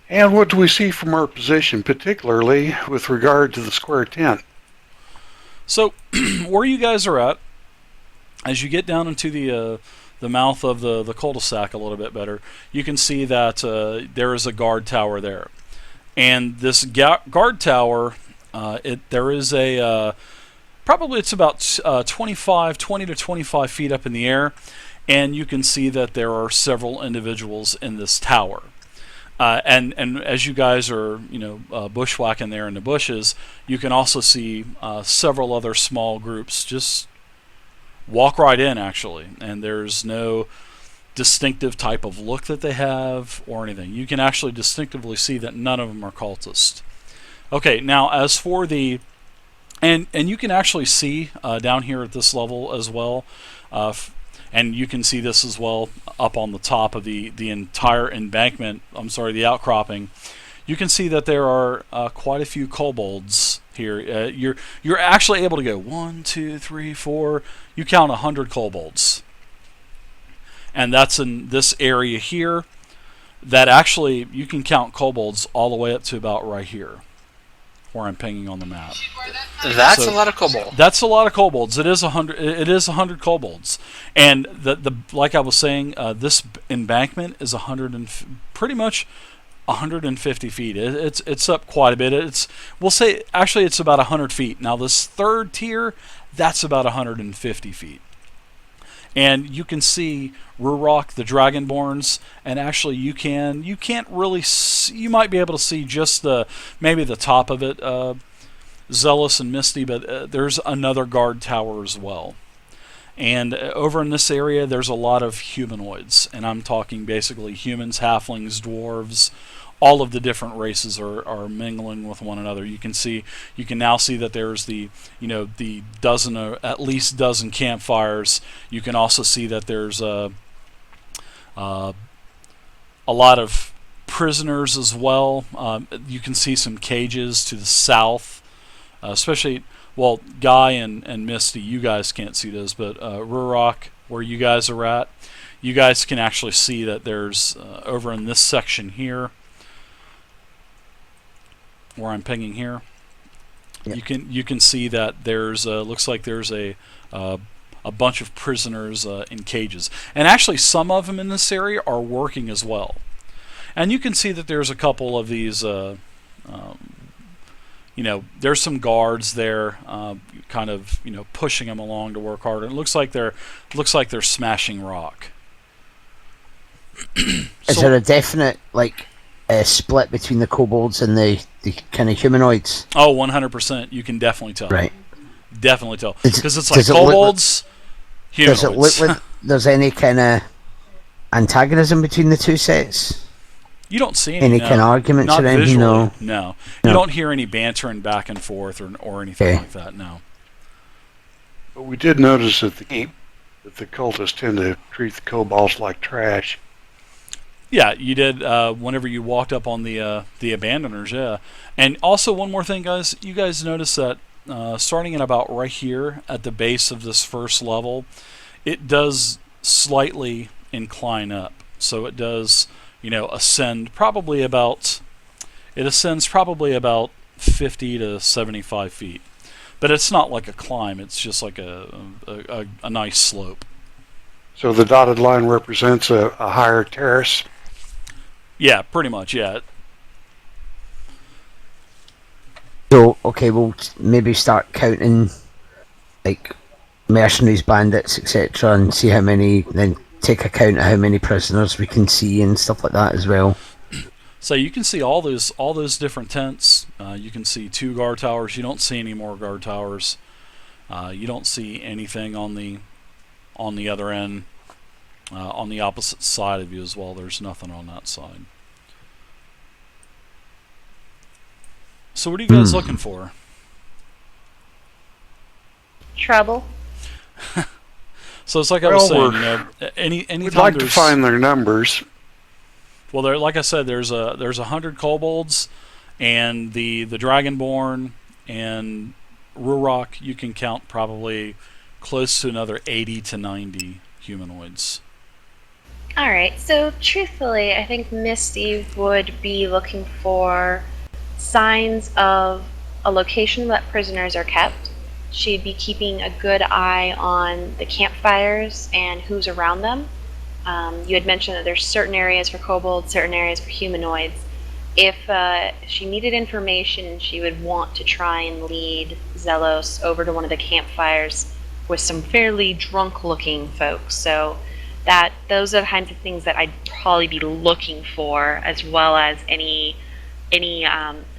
And what do we see from our position, particularly with regard to the square tent? So, where you guys are at, as you get down into the mouth of the cul-de-sac a little bit better, you can see that there is a guard tower there, and this guard tower, there is a probably it's about 20 to 25 feet up in the air, and you can see that there are several individuals in this tower. And as you guys are bushwhacking there in the bushes, you can also see several other small groups just walk right in actually, and there's no distinctive type of look that they have or anything. You can actually distinctively see that none of them are cultists. Okay, now as for the and you can actually see down here at this level as well, and you can see this as well up on the top of the entire embankment. I'm sorry, the outcropping. You can see that there are quite a few kobolds here. You're actually able to go 1, 2, 3, 4. You count 100 kobolds, and that's in this area here. That actually you can count kobolds all the way up to about right here, where I'm pinging on the map. That's a lot of kobolds. That's a lot of kobolds. It is 100. It is 100 kobolds, and the like I was saying, this embankment is 100 and pretty much 150 feet. It's up quite a bit. We'll say actually it's about 100 feet. Now this third tier, that's about 150 feet. And you can see Ruroc, the Dragonborns, and actually you can't really see, you might be able to see just maybe the top of it, Zelos and Misty, but there's another guard tower as well. And over in this area, there's a lot of humanoids, and I'm talking basically humans, halflings, dwarves. All of the different races are mingling with one another. You can now see that there's the dozen or at least dozen campfires. You can also see that there's a lot of prisoners as well. You can see some cages to the south, especially. Well, Guy and Misty, you guys can't see those, but Ruroc, where you guys are at, you guys can actually see that there's over in this section here, where I'm pinging here. Yep. You can see that there's looks like there's a bunch of prisoners in cages, and actually some of them in this area are working as well. And you can see that there's a couple of these. There's some guards there, kind of pushing them along to work harder. It looks like they're smashing rock. Is there a definite split between the kobolds and the kind of humanoids? Oh, 100%. You can definitely tell. Right. Definitely tell. Because it's like kobolds, humanoids. Does it look like there's any kind of antagonism between the two sets? You don't see any kind of arguments or anything? No. You don't hear any bantering back and forth or anything like that. No. But we did notice that the cultists tend to treat the kobolds like trash. Yeah, you did. Whenever you walked up on the abandoners, yeah. And also one more thing, guys. You guys notice that starting at about right here at the base of this first level, it does slightly incline up. So it does. Ascends probably about 50 to 75 feet. But it's not like a climb, it's just like a nice slope. So the dotted line represents a higher terrace? Yeah, pretty much, yeah. So, okay, we'll maybe start counting, mercenaries, bandits, etc., and see how many, then take account of how many prisoners we can see and stuff like that as well. So you can see all those different tents. You can see 2 guard towers. You don't see any more guard towers. You don't see anything on the other end, on the opposite side of you as well. There's nothing on that side. So what are you guys looking for? Trouble. So it's like I was saying, we'd like to find their numbers. Well, like I said, there's 100 kobolds, and the Dragonborn and Ruroc, you can count probably close to another 80 to 90 humanoids. Alright, so truthfully, I think Misty would be looking for signs of a location that prisoners are kept. She'd be keeping a good eye on the campfires and who's around them. You had mentioned that there's certain areas for kobolds, certain areas for humanoids. If she needed information, she would want to try and lead Zelos over to one of the campfires with some fairly drunk-looking folks. So those are the kinds of things that I'd probably be looking for, as well as any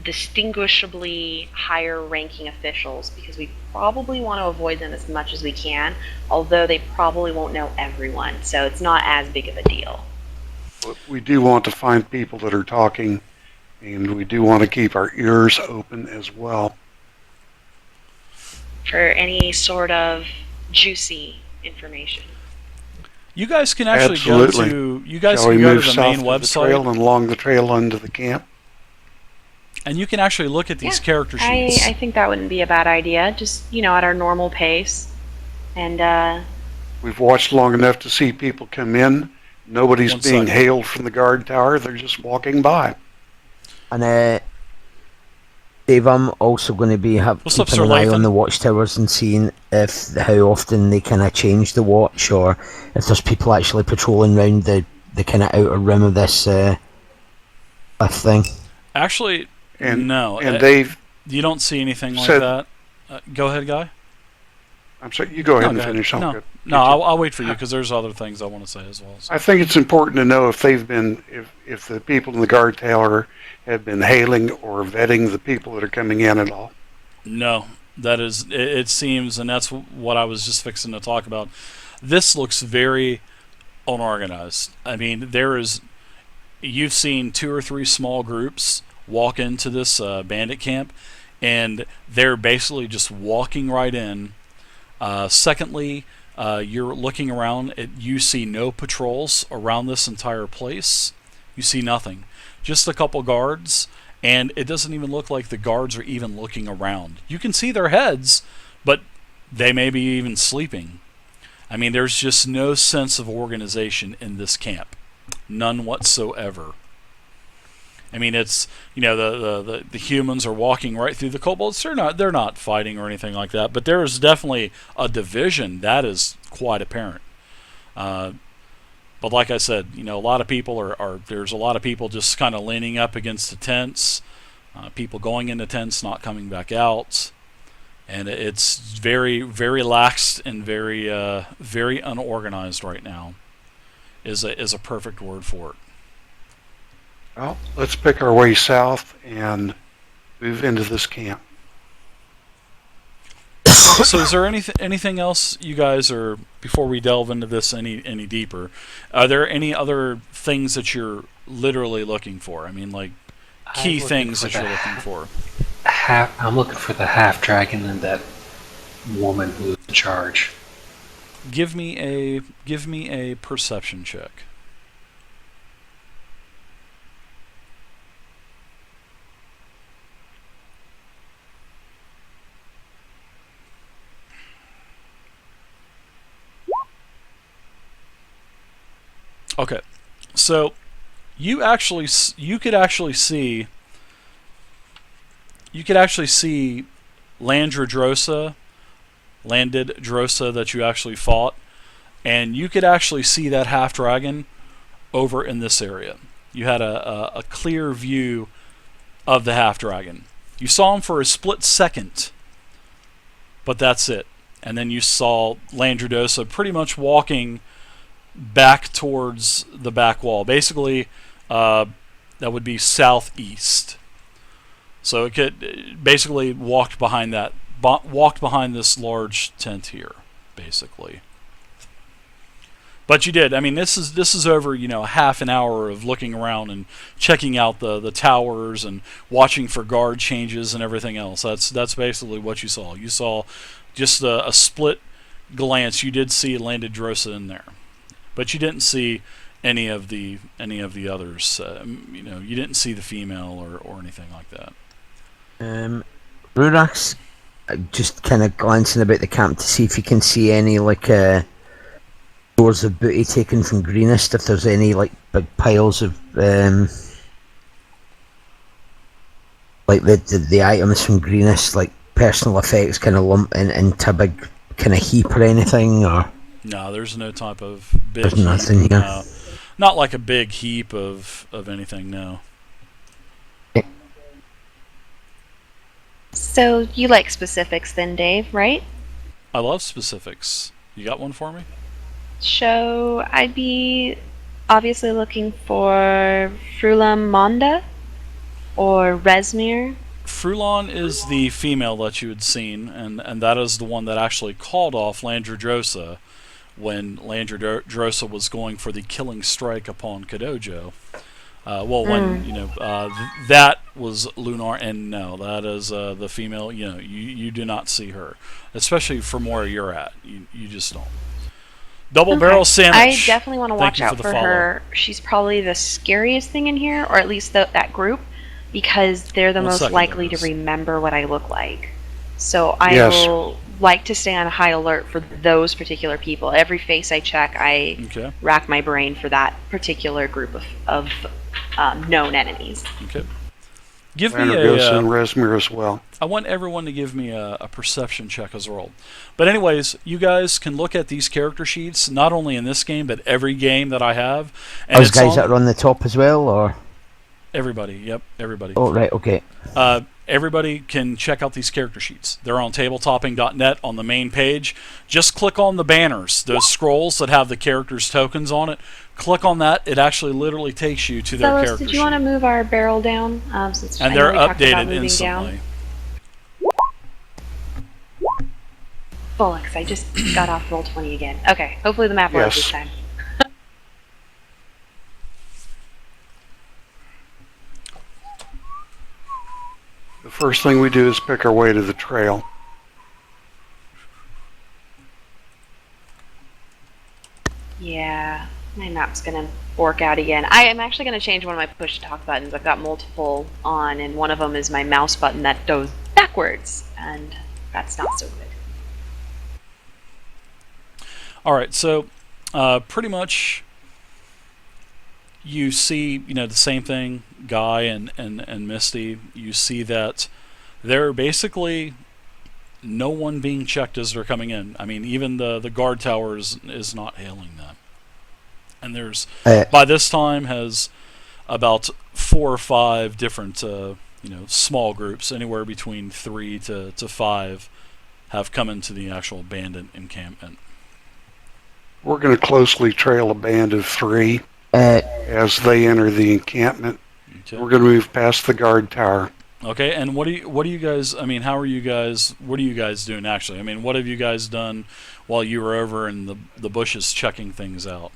distinguishably higher-ranking officials, because we probably want to avoid them as much as we can. Although they probably won't know everyone, so it's not as big of a deal. But we do want to find people that are talking, and we do want to keep our ears open as well. For any sort of juicy information. You guys can actually Absolutely. go to you guys Shall can we go to move the south main of the website, trail and along the trail into the camp? and you can actually look at these character sheets. I think that wouldn't be a bad idea. Just at our normal pace, and We've watched long enough to see people come in. Nobody's One being second. hailed from the guard tower. They're just walking by. And Dave, I'm also going to be What's up, keeping Sir an eye Lathan? on the watchtowers and seeing how often they kind of change the watch, or if there's people actually patrolling around the kind of outer rim of this thing. Actually, And no. and they've You don't see anything like said- that. Go ahead, Guy. I'm sorry, you go ahead No, and go ahead. finish. No, Good. no, I'll wait for you because there's other things I want to say as well. So. I think it's important to know if they've been, if the people in the guard tower have been hailing or vetting the people that are coming in at all. No, that is, it seems, and that's what I was just fixing to talk about. This looks very unorganized. I mean, you've seen 2 or 3 small groups walk into this bandit camp, and they're basically just walking right in. Secondly, you're looking around, you see no patrols around this entire place. You see nothing. Just a couple guards, and it doesn't even look like the guards are even looking around. You can see their heads, but they may be even sleeping. I mean, there's just no sense of organization in this camp. None whatsoever. I mean, it's, the humans are walking right through the kobolds. They're not fighting or anything like that, but there is definitely a division that is quite apparent. But like I said, a lot of people there's a lot of people just kind of leaning up against the tents, people going into tents, not coming back out, and it's very, very lax and very, very unorganized right now. Is a perfect word for it. Well, let's pick our way south and move into this camp. So is there anything else you guys are, before we delve into this any deeper, are there any other things that you're literally looking for? I mean, like key things that you're looking for. I'm looking for the half dragon and that woman who's in charge. Give me a perception check. Okay, so you could actually see landed drosa that you actually fought, and you could actually see that half dragon over in this area. You had a clear view of the half dragon. You saw him for a split second, but that's it. And then you saw Landredosa pretty much walking back towards the back wall. Basically, that would be southeast. So it could basically walked behind this large tent here, basically. But you did. I mean, this is over half an hour of looking around and checking out the towers and watching for guard changes and everything else. That's basically what you saw. You saw just a split glance. You did see landed Drosa in there, but you didn't see any of the others. You didn't see the female or anything like that. Rurak's just kind of glancing about the camp to see if he can see any stores of booty taken from Greenest, if there's any like big piles of like the items from Greenest, like personal effects kind of lump into a big kind of heap or anything, or No, there's no type of big there's heap. nothing here. No. Not like a big heap of anything, no. So you like specifics then, Dave, right? I love specifics. You got one for me? So I'd be obviously looking for Frulam Monda or Resmir. Frulon is the female that you had seen, and that is the one that actually called off Landradrosa when Landradrosa was going for the killing strike upon Kadojo. That was Lunar, and no, that is the female. You do not see her, especially from where you're at. You just don't. Double barrel sandwich. I definitely want to watch out for follow. her. She's probably the scariest thing in here, or at least that group, because they're the most likely to remember what I look like. So I will like to stay on high alert for those particular people. Every face I check, I rack my brain for that particular group of known enemies. Okay. Give me and Resmir as well. I want everyone to give me a perception check as well. But anyways, you guys can look at these character sheets, not only in this game, but every game that I have. And those guys that are on the top as well, or? Everybody, yep, everybody. Oh, right, okay. Everybody can check out these character sheets. They're on tabletoping.net on the main page. Just click on the banners, those scrolls that have the characters' tokens on it. Click on that. It actually literally takes you to their character sheet. Did you want to move our barrel down? Since and they're updated instantly. Bullocks, I just got off Roll20 again. Okay, hopefully the map works this time. The first thing we do is pick our way to the trail. Yeah, my map's gonna fork out again. I am actually gonna change one of my push to talk buttons. I've got multiple on, and one of them is my mouse button that goes backwards, and that's not so good. Alright, so pretty much you see, the same thing, Guy and Misty. You see that they're basically no one being checked as they're coming in. I mean, even the guard tower is not hailing them. And there's, by this time, has about 4 or 5 different, small groups, anywhere between 3 to 5, have come into the actual bandit encampment. We're going to closely trail a band of 3 as they enter the encampment. Okay. We're going to move past the guard tower. Okay, and what do you guys? I mean, how are you guys? What are you guys doing actually? I mean, what have you guys done while you were over in the bushes checking things out?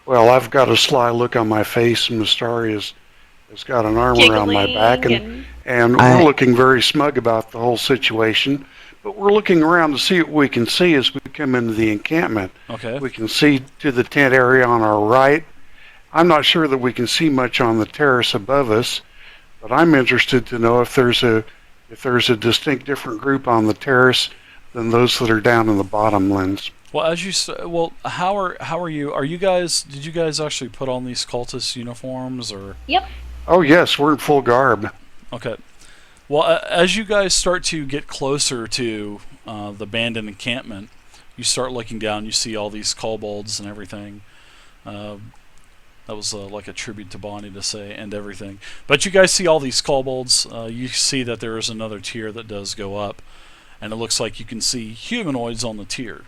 Well, I've got a sly look on my face, and Mistari has got an arm around my back, and we're looking very smug about the whole situation. But we're looking around to see what we can see as we come into the encampment. Okay. We can see to the tent area on our right. I'm not sure that we can see much on the terrace above us, but I'm interested to know if there's a distinct different group on the terrace than those that are down in the bottomlands. Well, how are you? Are you guys? Did you guys actually put on these cultist uniforms or? Yep. Oh yes, we're in full garb. Okay. Well, as you guys start to get closer to the abandoned encampment, you start looking down. You see all these kobolds and everything. That was like a tribute to Bonnie to say and everything. But you guys see all these kobolds. You see that there is another tier that does go up, and it looks like you can see humanoids on the tier.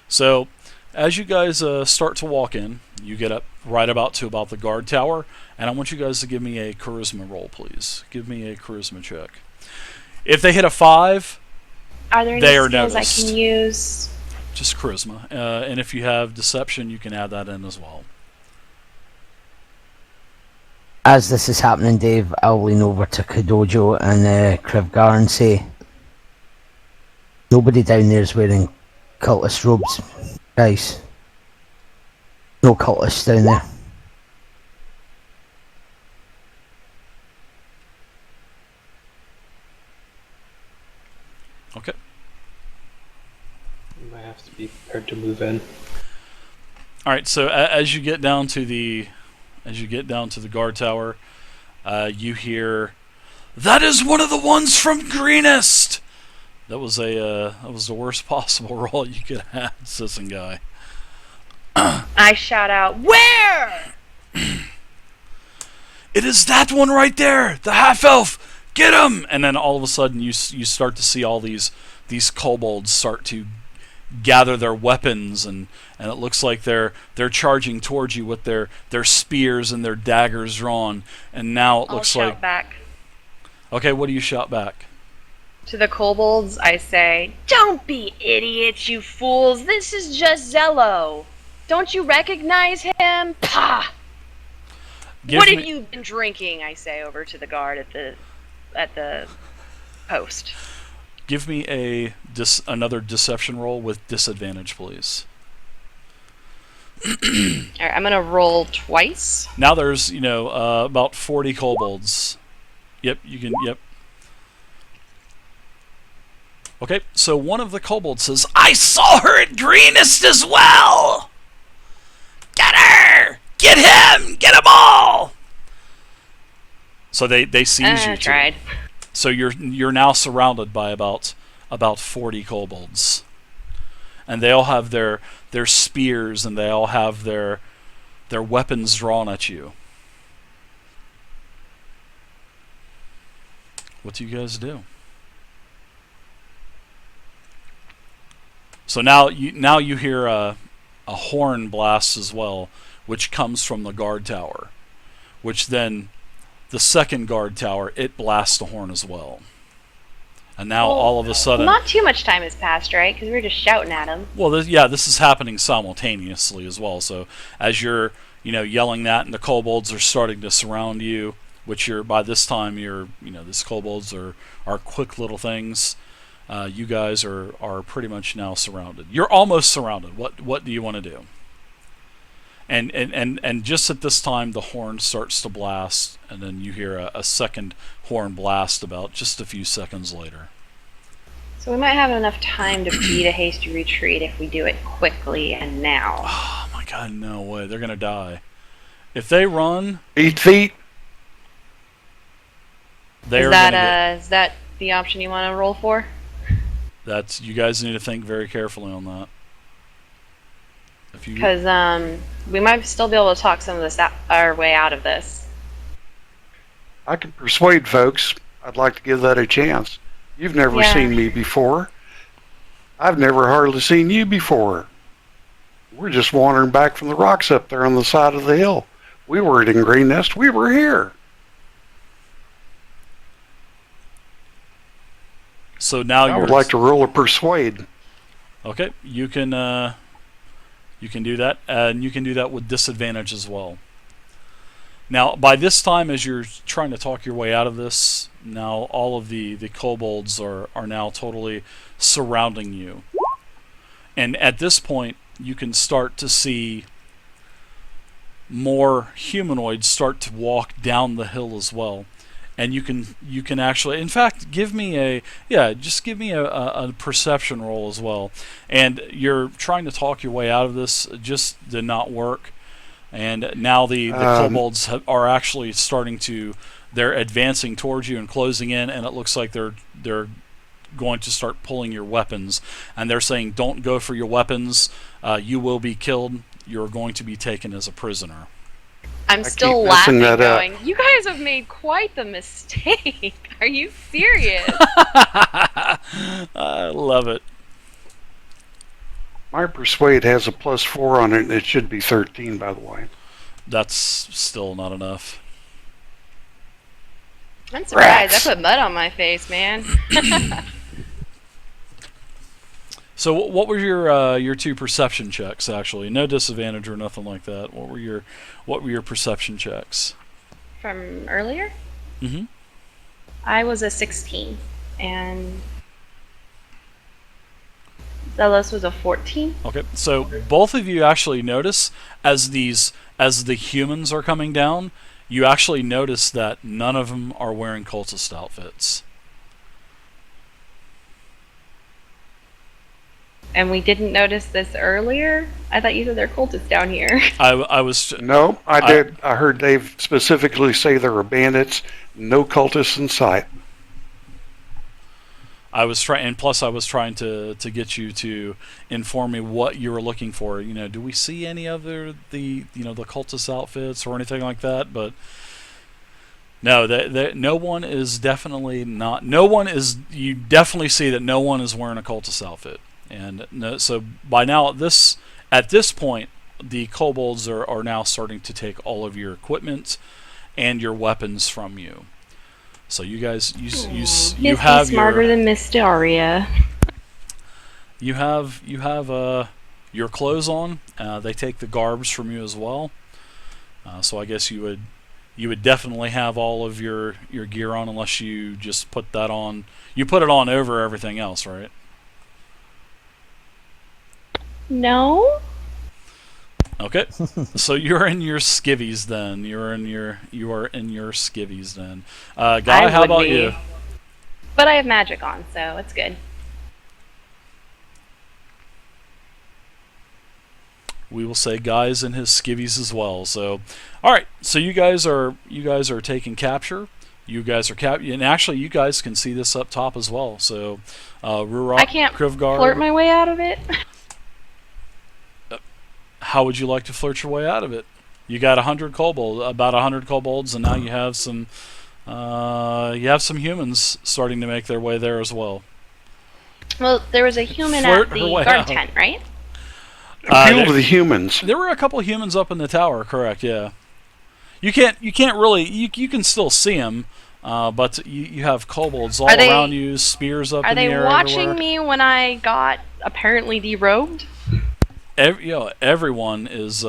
So as you guys start to walk in, you get up right about the guard tower, and I want you guys to give me a charisma roll, please. Give me a charisma check. If they hit a 5, are there any skills I can use? Just charisma. And if you have deception, you can add that in as well. As this is happening, Dave, I'll lean over to Kadojo and Krivgar and say, nobody down there is wearing cultist robes, guys. No cultists down there. Okay. You might have to be prepared to move in. All right. So as you get down to the guard tower, you hear, "That is one of the ones from Greenest." That was the worst possible roll you could have, Sisson guy. I shout out, "Where?" "It is that one right there, the half elf. Get him!" And then all of a sudden, you start to see all these kobolds start to gather their weapons, and it looks like they're charging towards you with their spears and their daggers drawn. And now it looks I'll like. shout back. Okay, what do you shout back? To the kobolds, I say, "Don't be idiots, you fools! This is just Zelo! Don't you recognize him? Pah! What have you been drinking?" I say over to the guard at the post. Give me another deception roll with disadvantage, please. Alright, I'm gonna roll twice. Now there's about 40 kobolds. Yep, you can. Yep. Okay, so one of the kobolds says, "I saw her at Greenest as well! Get her! Get him! Get them all!" So they seize you. Tried. So you're now surrounded by about 40 kobolds. And they all have their spears, and they all have their weapons drawn at you. What do you guys do? So now you hear a horn blast as well, which comes from the guard tower, which then the second guard tower, it blasts the horn as well. And now all of a sudden, not too much time has passed, right? Because we were just shouting at him. Well, this is happening simultaneously as well. So as you're yelling that, and the kobolds are starting to surround you, which by this time these kobolds are quick little things. You guys are pretty much now surrounded. You're almost surrounded. What do you want to do? And just at this time, the horn starts to blast, and then you hear a second horn blast about just a few seconds later. So we might have enough time to beat a hasty retreat if we do it quickly and now. Oh my God, no way! They're gonna die. If they run 8 feet. Is that the option you want to roll for? You guys need to think very carefully on that. Because we might still be able to talk some of this our way out of this. I can persuade folks. I'd like to give that a chance. You've never seen me before. I've never hardly seen you before. We're just wandering back from the rocks up there on the side of the hill. We weren't in Green Nest. We were here. So now I would like to roll a persuade. Okay, you can do that, and you can do that with disadvantage as well. Now, by this time, as you're trying to talk your way out of this, now all of the kobolds are now totally surrounding you. And at this point, you can start to see more humanoids start to walk down the hill as well. And you can actually, in fact, give me a perception roll as well. And you're trying to talk your way out of this, it just did not work. And now the kobolds are actually they're advancing towards you and closing in, and it looks like they're going to start pulling your weapons. And they're saying, "Don't go for your weapons. You will be killed. You're going to be taken as a prisoner." I'm still laughing, going, "You guys have made quite the mistake. Are you serious?" I love it. My persuade has a +4 on it, and it should be 13, by the way. That's still not enough. I'm surprised. I put mud on my face, man. So what were your two perception checks, actually? No disadvantage or nothing like that. What were your perception checks? From earlier? Mm-hmm. I was a 16, and Zelos was a 14. Okay, so both of you actually notice as the humans are coming down, you actually notice that none of them are wearing cultist outfits. And we didn't notice this earlier? I thought you said there are cultists down here. I was. No, I did. I heard Dave specifically say there were bandits, no cultists in sight. I was trying, and plus I was trying to get you to inform me what you were looking for. You know, do we see any other the cultist outfits or anything like that? But no, no one is definitely not. No one is. You definitely see that no one is wearing a cultist outfit, and no, so by now at this point, the kobolds are now starting to take all of your equipment and your weapons from you. So you guys, you have smarter than Mysteria. You have your clothes on. They take the garbs from you as well. So I guess you would definitely have all of your gear on, unless you just put that on. You put it on over everything else, right? No. Okay. So you're in your skivvies then. You are in your skivvies then. Guy, how about you? But I have magic on, so it's good. We will say Guy's in his skivvies as well. So, all right. So you guys are taking capture. You guys are and actually you guys can see this up top as well. So, Ruroc, I can't Krivgar, flirt my way out of it. How would you like to flirt your way out of it? You got about 100 kobolds, and now you have some humans starting to make their way there as well. Well, there was a human Flirt at the her way guard out. tent, right? Appeal to the humans. There were a couple of humans up in the tower, correct? Yeah. You can't really. You can still see them, but you have kobolds all around you, spears up in the air. Are they watching everywhere. me when I got apparently derobed? Everyone is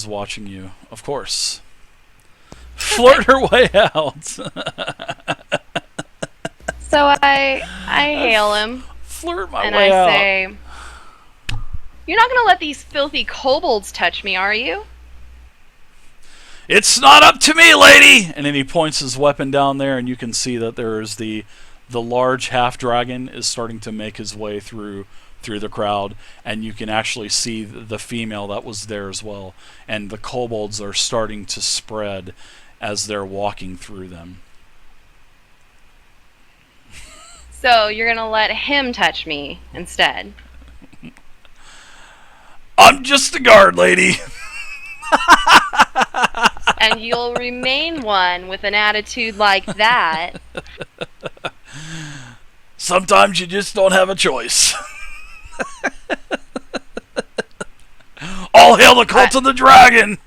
watching you, of course. Flirt her way out. So I hail him Flirt my and way I out. say, "You're not going to let these filthy kobolds touch me, are you?" It's not up to me, lady. And then he points his weapon down there, and you can see that there is the large half dragon is starting to make his way through the crowd, and you can actually see the female that was there as well, and the kobolds are starting to spread as they're walking through them. So you're going to let him touch me instead? I'm just a guard, lady. And you'll remain one with an attitude like that. Sometimes you just don't have a choice. All hail the cult of the dragon.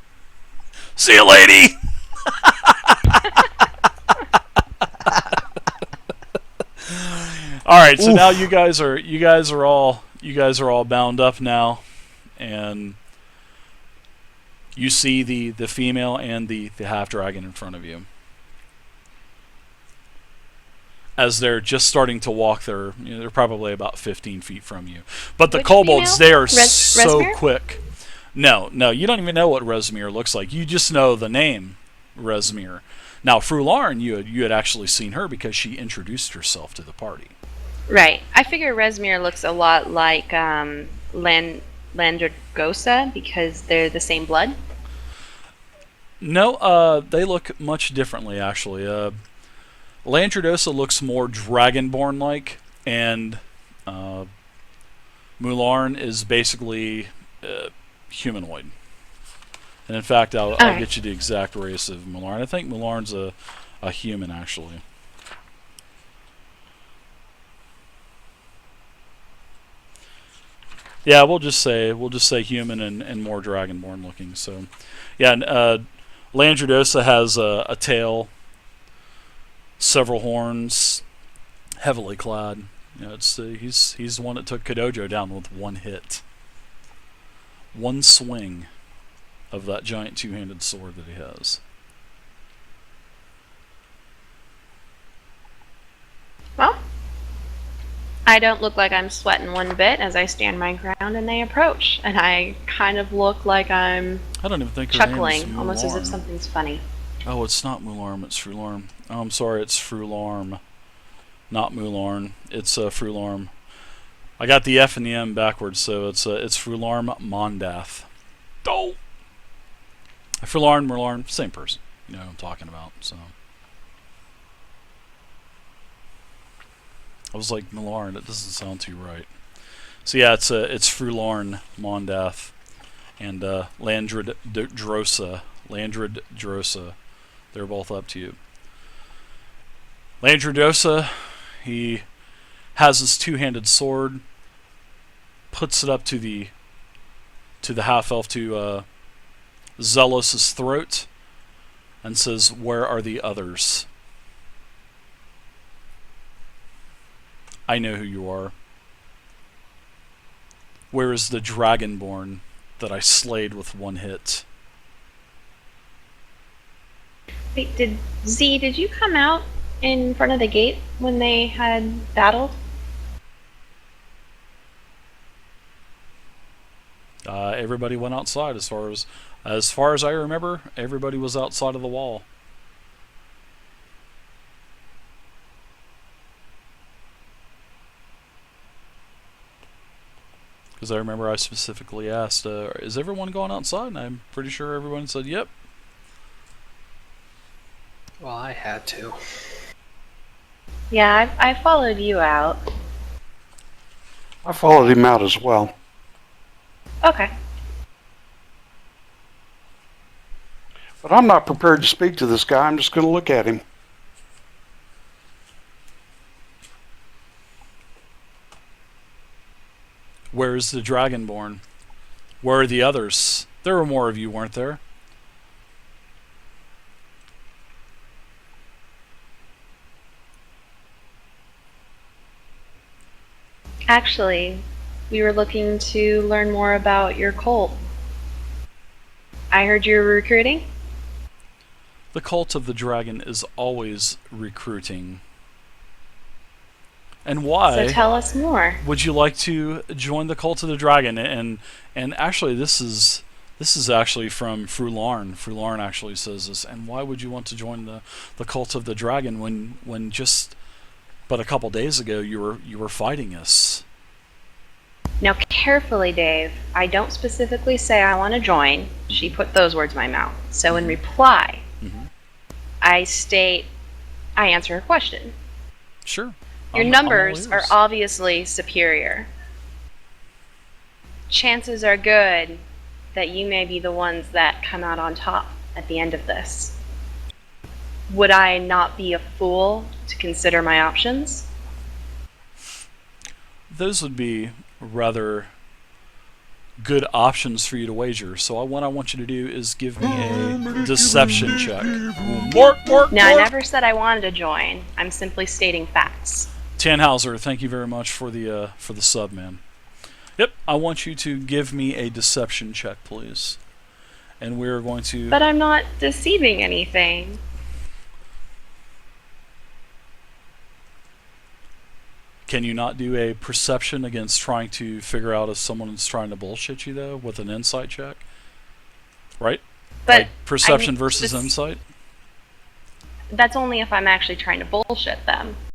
See you, lady. All right, so now you guys are all bound up now, and you see the female and the half dragon in front of you. As they're just starting to walk, they're probably about 15 feet from you. But the Which kobolds, female? they are so Rezmir? quick. No, you don't even know what Rezmir looks like. You just know the name Rezmir. Now, Frularn, you had actually seen her because she introduced herself to the party. Right. I figure Rezmir looks a lot like Landragosa because they're the same blood. No, they look much differently, actually. Landradosa looks more dragonborn-like, and Mularn is basically humanoid. And in fact, I'll get you the exact race of Mularn. I think Mularn's a human, actually. Yeah, we'll just say human and more dragonborn looking. So, yeah, Landradosa has a tail, several horns, heavily clad. You know, he's the one that took Kadojo down with one hit, one swing of that giant two-handed sword that he has. Well, I don't look like I'm sweating one bit as I stand my ground and they approach, and I kind of look like I'm I don't even think her name is chuckling, almost as if Mularm. something's funny. Oh, it's not Mularm, it's Frularm. Oh, I'm sorry, it's Frularm. Not Mularn. It's Frularm. I got the F and the M backwards, so it's Frularm Mondath. Oh! Frularn, Merlarn, same person. You know what I'm talking about, so. I was like, Millarn, that doesn't sound too right. So yeah, it's Frularn Mondath and Landrid Drosa. They're both up to you. Landrid Drosa, he has his two-handed sword, puts it up to the half-elf to Zelos' throat, and says, "Where are the others? I know who you are. Where is the Dragonborn that I slayed with one hit?" Wait, did you come out in front of the gate when they had battled? Everybody went outside as far as I remember. Everybody was outside of the wall. Because I remember I specifically asked, is everyone going outside? And I'm pretty sure everyone said, yep. Well, I had to. Yeah, I followed you out. I followed him out as well. Okay. But I'm not prepared to speak to this guy. I'm just going to look at him. Where is the Dragonborn? Where are the others? There were more of you, weren't there? Actually, we were looking to learn more about your cult. I heard you were recruiting? The Cult of the Dragon is always recruiting. And why? So tell us more. Would you like to join the Cult of the Dragon? And actually, this is actually from Frularn. Frularn actually says this. And why would you want to join the Cult of the Dragon when just but a couple days ago you were fighting us? Now, carefully, Dave. I don't specifically say I want to join. She put those words in my mouth. So in reply, I answer her question. Sure. Your I'm numbers all are ears. obviously superior. Chances are good that you may be the ones that come out on top at the end of this. Would I not be a fool to consider my options? Those would be rather good options for you to wager. So what I want you to do is give me a deception check. Now, I never said I wanted to join. I'm simply stating facts. Tannhauser, thank you very much for the sub, man. Yep, I want you to give me a deception check, please. And we're going to... But I'm not deceiving anything. Can you not do a perception against trying to figure out if someone's trying to bullshit you, though, with an insight check? Right? But like perception versus insight? That's only if I'm actually trying to bullshit them.